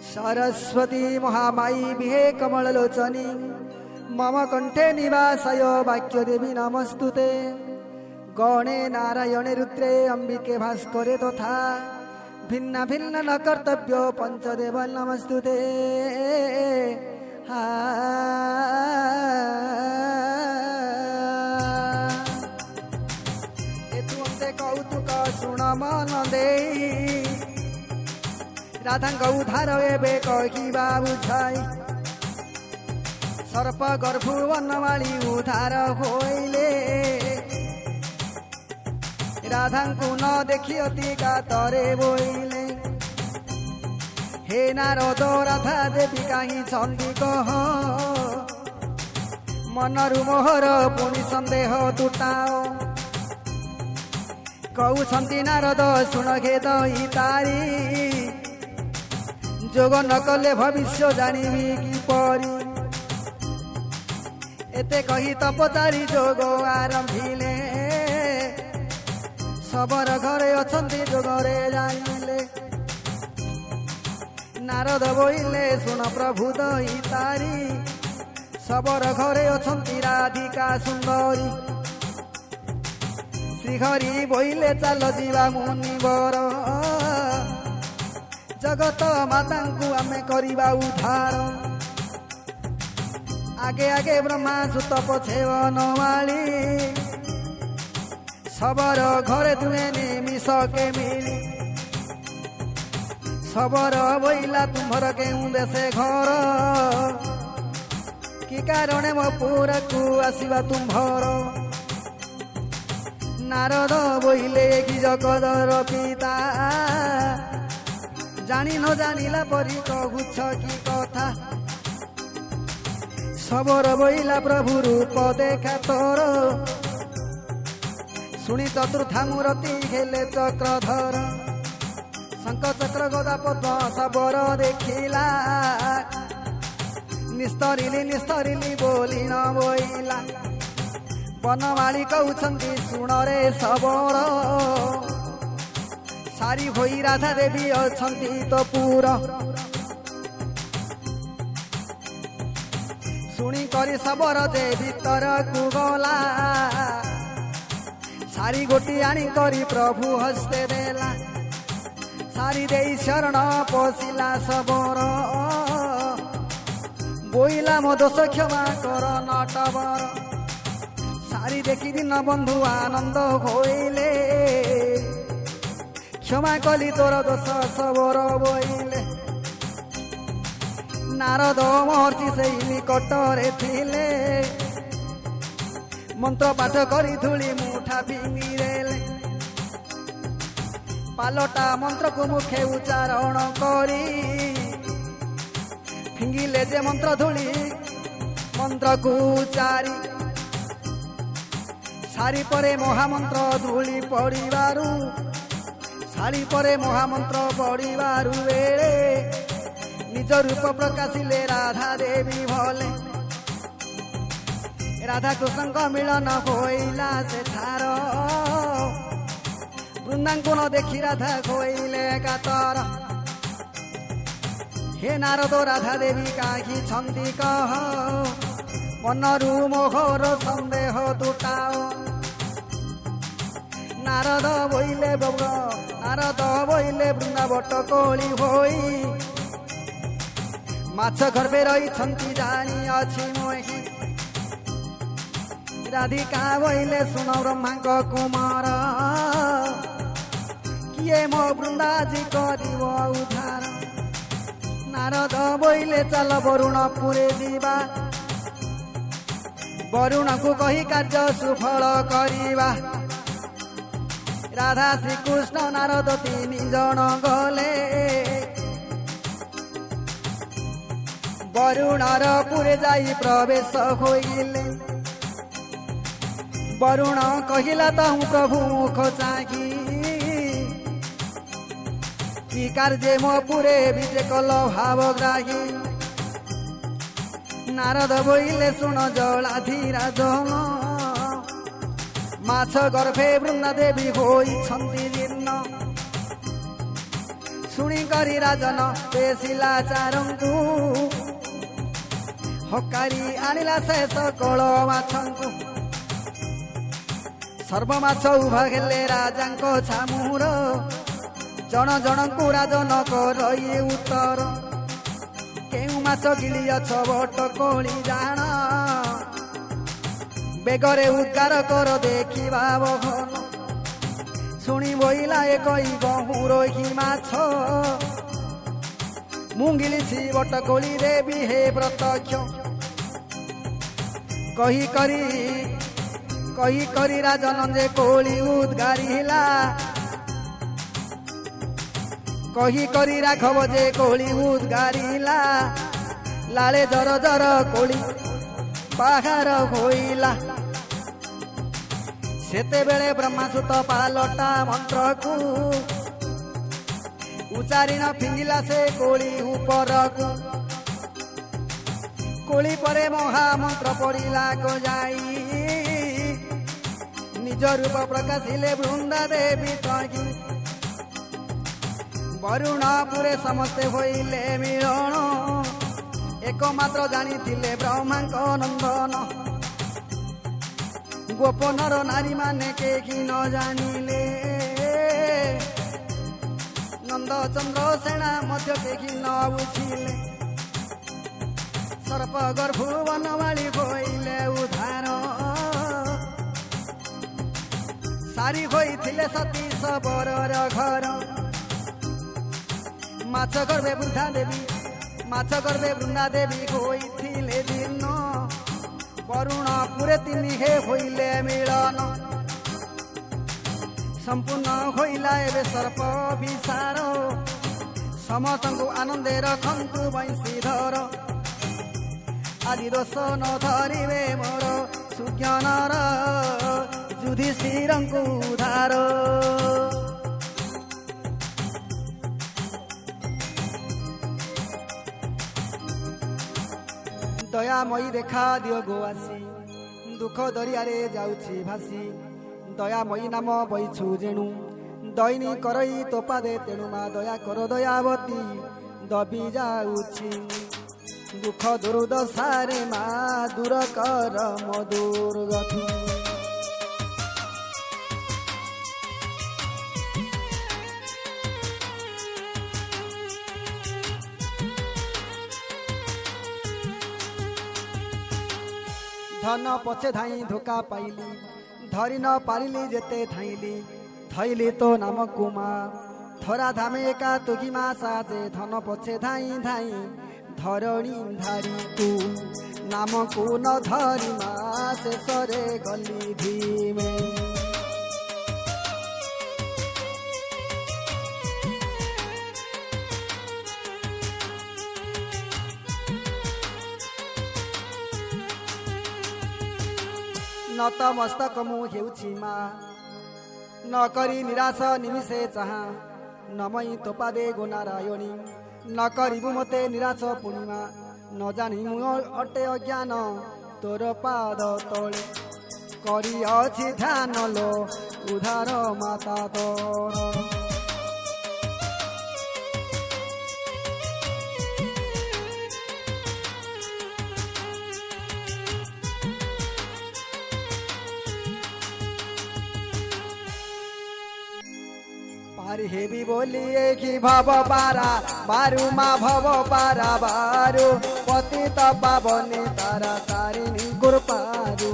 सरस्वती महामाई विहे कमललोचनी मम कंठे निवासय वाक्यदेवी नमस्तुते। गणे नारायणे रुद्रे अंबिके भास्करे तथा भिन्न भिन्न न कर्तव्य पंचदेव नमस्तुते। एतुंते कौतुक शुण मन देई राधांग उद्धार एबे कहिबा बुझाई। सर्प गर्भु वनमाली उद्धार होइले राधांकु न देखि अति कातरे बोइले। हे नारद राधा देवी काहि छन्दी कह मनरु मोहर पुनि सन्देह तुटाओ। कहउछन्ति नारद शुण खेद तारी जोग न कले भविष्य जानिबी किपरि। एते कही तपचारी जोग आरंभिले सबर घरे अछन्ति जोगरे जानिले। नारद बोइले शुण प्रभु तारी सबर घरे अछन्ति राधिका सुंदरी। श्रीहरि बोइले चाल जीवा मुनिवर जगत मातांकु आमे करिबा उद्धार। आगे आगे ब्रह्मा सुत पछे वनमाली सबर घरे दुहे निमिषके मिली। सबर बोइला तुम्हर केउ देशे घर कि कारणे मो पुरकु आसिबा तुम्भर। नारद बोइले कि जगदर पिता जानी न जानिला परी कहूछ कि कथा। सबर बोइला प्रभु रूप देखा तोर शुणी चतुर्था मूर्ति हेले चक्रधर। शंख चक्र गदा पद्म सबर देखिला निस्तरिली निस्तरिली बोली न बोइला। वनमाली कहउछन्ति शुण रे सबर सारी होई राधा देवी अछन्ति तो पूर। शुणी करी सबर जे भीतर कु गला सारी गोटी आनी करी प्रभु हस्ते देला। सारी देई शरण पशिला सबर बोइला मो दोष क्षमा कर नटवर। सारी देखि दिन बंधु आनंद होइले क्षमा कली तोर दोष सबर बोइले। नारद महर्षि सेई निकटरे थिले मंत्र पाठ करी धूली मुठा फिंगिरेले। पालटा मंत्र को मुखे उच्चारण करी फिंगिले जे मंत्र धूली मंत्र को उच्चारी। सारी परे महामंत्र धूली पड़िबारु सारी परे महामंत्र पड़िबारु बेले निज रूप प्रकाशिले राधा देवी भले। राधा कृष्ण मिलन होइला सेठार वृंदांकुन देखि राधा होइले कातर। हे नारद राधा देवी काहि छन्ति कह मनरु मोहर सन्देह तुटाओ। नारद बोइले वृंदावट कोली होई माछ गर्भे रही छन्ति जानी अछि मोहि। राधिका बोइले शुण ब्रह्मांक कुमार किए मो वृंदाजी करिब उद्धार। नारद बोइले चल वरुणपुरे जीवा वरुण को कही कार्य सुफल करिबा। राधा श्री कृष्ण नारद तीन जन गले वरुणर पुरे जाई प्रवेश होइले। वरुण कहिला तहु प्रभु मुख चाही कि कार्य मो पुरे विजय कल भावग्राही। नारद बोइले शुण जलाधीराज माछ गर्भे वृंदा देवी होई छन्ति जीर्ण। ଶୁଣି କରି ରାଜନ ବେଶିଲା ଚାରଙ୍କୁ ହକାରି ଆଣିଲା ଶେଷ କଳ ମାଛଙ୍କୁ ସର୍ବ ମାଛ ଉଭା ହେଲେ ରାଜାଙ୍କ ଛାମୁର ଜଣ ଜଣଙ୍କୁ ରାଜନ କରଇ ଉତ୍ତର କେଉଁ ମାଛ ଗିଳିଅଛ ବଟ କୋଳି ଜାଣ ବେଗରେ ଉଦ୍ଗାର କର ଦେଖିବା ବହନ ଶୁଣି ବୋଇଲା କଇ ଗହୁରୋହି ମାଛ ମୁଁ ଗିଳିଛି ବଟ କୋଳି ଦେବି ହେ ପ୍ରତ୍ୟକ୍ଷ କହି କରି ରାଜନ ଯେ କୋଳି ଉଦ୍ଗାରିଲା କହି କରି ରାଘବ ଯେ କୋଳି ଉଦ୍ଗାରିଲା ଲାଳେ ଜର ଜର କୋଳି ବାହାର ହୋଇଲା ସେତେବେଳେ ବ୍ରହ୍ମାସୁତ ପାଲଟା ମନ୍ତ୍ରକୁ ଉଚାରିଣ ଫିଙ୍ଗିଲା ସେ କୋଳି ଉପରକୁ କୋଳି ପରେ ମହାମନ୍ତ୍ର ପଡ଼ିଲା ଯାଇ ନିଜ ରୂପ ପ୍ରକାଶିଲେ ବୃନ୍ଦା ଦେବୀ ତହି ବରୁଣପୁରେ ସମସ୍ତେ ହୋଇଲେ ମିଳନ ଏକମାତ୍ର ଜାଣିଥିଲେ ବ୍ରହ୍ମାଙ୍କ ନନ୍ଦନ ଗୋପନର ନାରୀମାନେ କେହି ନ ଜାଣିଲେ ନନ୍ଦଚନ୍ଦ୍ର ସେନା ମଧ୍ୟ କେହି ନ ବୁଝିଲେ ସର୍ପ ଗର୍ଭ ବନମାଳି ହୋଇଲେ ଉଦ୍ଧାର ସାରି ହୋଇଥିଲେ ସତୀ ସବରର ଘର ମାଛ ଗର୍ଭେ ବୃନ୍ଦା ଦେବୀ ହୋଇଥିଲେ ଦିନ ବରୁଣପୁରେ ତିନି ହେ ହୋଇଲେ ମିଳନ ସମ୍ପୂର୍ଣ୍ଣ ହୋଇଲା ଏବେ ସର୍ପ ବିସାର ସମସ୍ତଙ୍କୁ ଆନନ୍ଦେ ରଖନ୍ତୁ ବଂଶୀଧର ଆଜି ଦୋଷ ନ ଧରିବେ ମୋର ସୁଜ୍ଞାନର ଯୁଧିଷ୍ଠିରଙ୍କୁ ଉଦ୍ଧାର ଦୟାମୟୀ ଦେଖା ଦିଅ ଗୋ ଆସି ଦୁଃଖ ଦରିଆରେ ଯାଉଛି ଭାସି ଦୟାମୟୀ ନାମ ବଇଛୁ ଯେଣୁ ଦୈନି କରଇ ତୋପାଦେ ତେଣୁ ମା ଦୟା କର ଦୟାବତୀ ଦବି ଯାଉଛି ଦୁଃଖ ଦୁର୍ଦଶାରେ ମା ଦୂର କର ମୋ ଦୁର୍ଗତି ଧନ ପଛେ ଧାଇଁ ଧୋକା ପାଇଲି ଧରି ନ ପାରିଲି ଯେତେ ଧାଇଁଲି ଥଇଲି ତୋ ନାମକୁ ମା ଧରା ଧାମେ ଏକା ତୁଗି ମା ସାଜେ ଧନ ପଛେ ଧାଇଁ ଧାଇଁ ଧରଣୀ ଧାରି ତୁ ନାମକୁ ନ ଧରି ମା ଶେଷରେ ଗଲି ଧୀମେ নত ମସ୍ତକ ମୁଁ ହେଉଛି ମା ନ କରି ନିରାଶ ନିମିଷେ ଚାହା ନମଇ ତୋପାଦେ ଗୋ ନାରାୟଣୀ ନ କରିବୁ ମୋତେ ନିରାଶ ପୂର୍ଣ୍ଣିମା ନ ଜାଣି ମୁଁ ଅଟେ ଅଜ୍ଞାନ ତୋର ପାଦ ତଳେ କରିଅଛି ଧ୍ୟାନ ଲୋ ଉଦ୍ଧାର ମାତା ତୋର হেবি বলিয়ে কি ভব পারা বারু মা ভব পারা বারু পতিত পাবনে তারা তারিণী গুরুপারু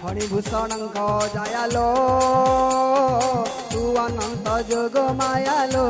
ফণিভূষণঙ্ক জায়ালো তু অনন্ত যোগ মায়ালো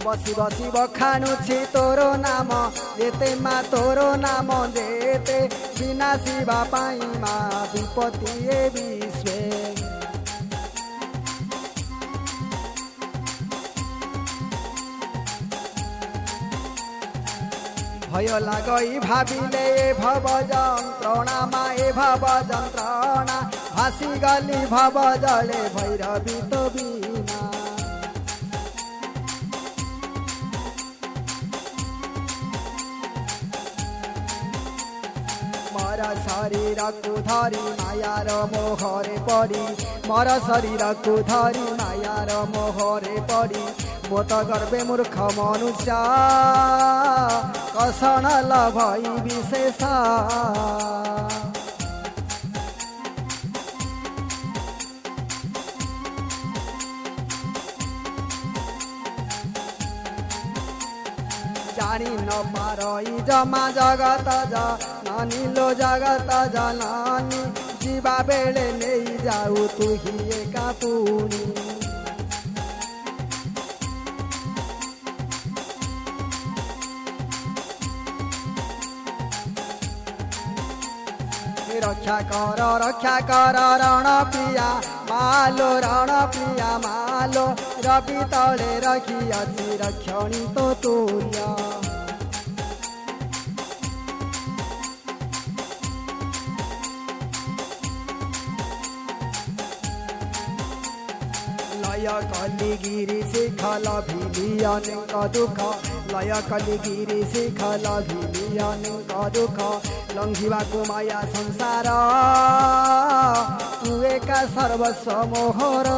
বসি বসি বখাণুছি তোর নাম যেতে মা তোর নাম যেতে বিনাশিবা পাই মা বিপত্তি এ বিশ্বে ভয় লাগই ভাবিলে এ ভব যন্ত্রণা মা এ ভব যন্ত্রণা भासी गली भव जले भैरवी तो बिना मर शरीर को धरी मायार मोहरे पड़ी मर शरीर को धरी मायार मोहरे पड़ी मोत गर्भे मूर्ख मनुष्य कषण लभई विशेष जानी न पारई जमा जगत जानिलो जगत जनानी जीवा बेले नहीं जाऊ तू ही एका पुणी रक्षा कर रण प्रिया मालो रवि तले रखी अच्छी रक्षणी तो तुल्य लय कलिगिरी शिखल भिलियन दुख लय कलिगिरी शिखल भिलियन दुख लंघिबाको माया संसार तू एका सर्वस्व मोहर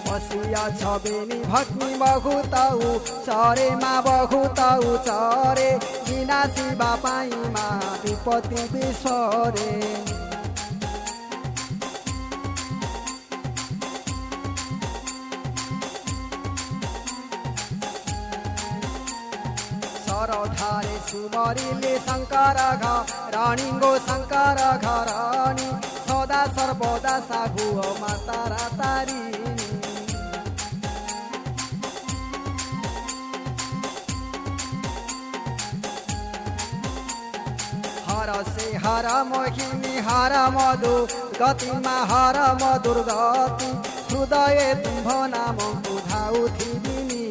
बसिया छबेनी भक्ति बहुताऊ चरे मा बहुताऊ चरे विनाशी बापाई मा विपत्ति विश्वरे सरधारे सुमरिले शंकर घरणीगो शंकर घरणी सदा सर्वदा साहु मातारा तारिणी हर से हर मोहिनी हर मधु गतिमा हर मधुर गति हृदय तुम्भ नाम बुधाउ थिबिनी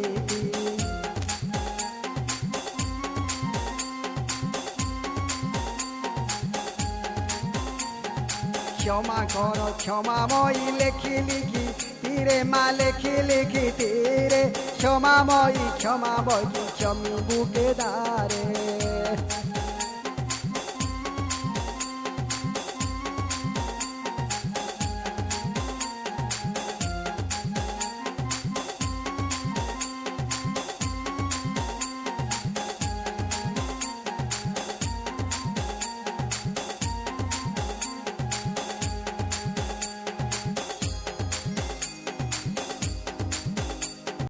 क्षमा कर क्षमामयी लेखी लिखी तीरे मा लेखी लिखी तीरे क्षमामयी क्षमा बगी क्षमी बुके दारे।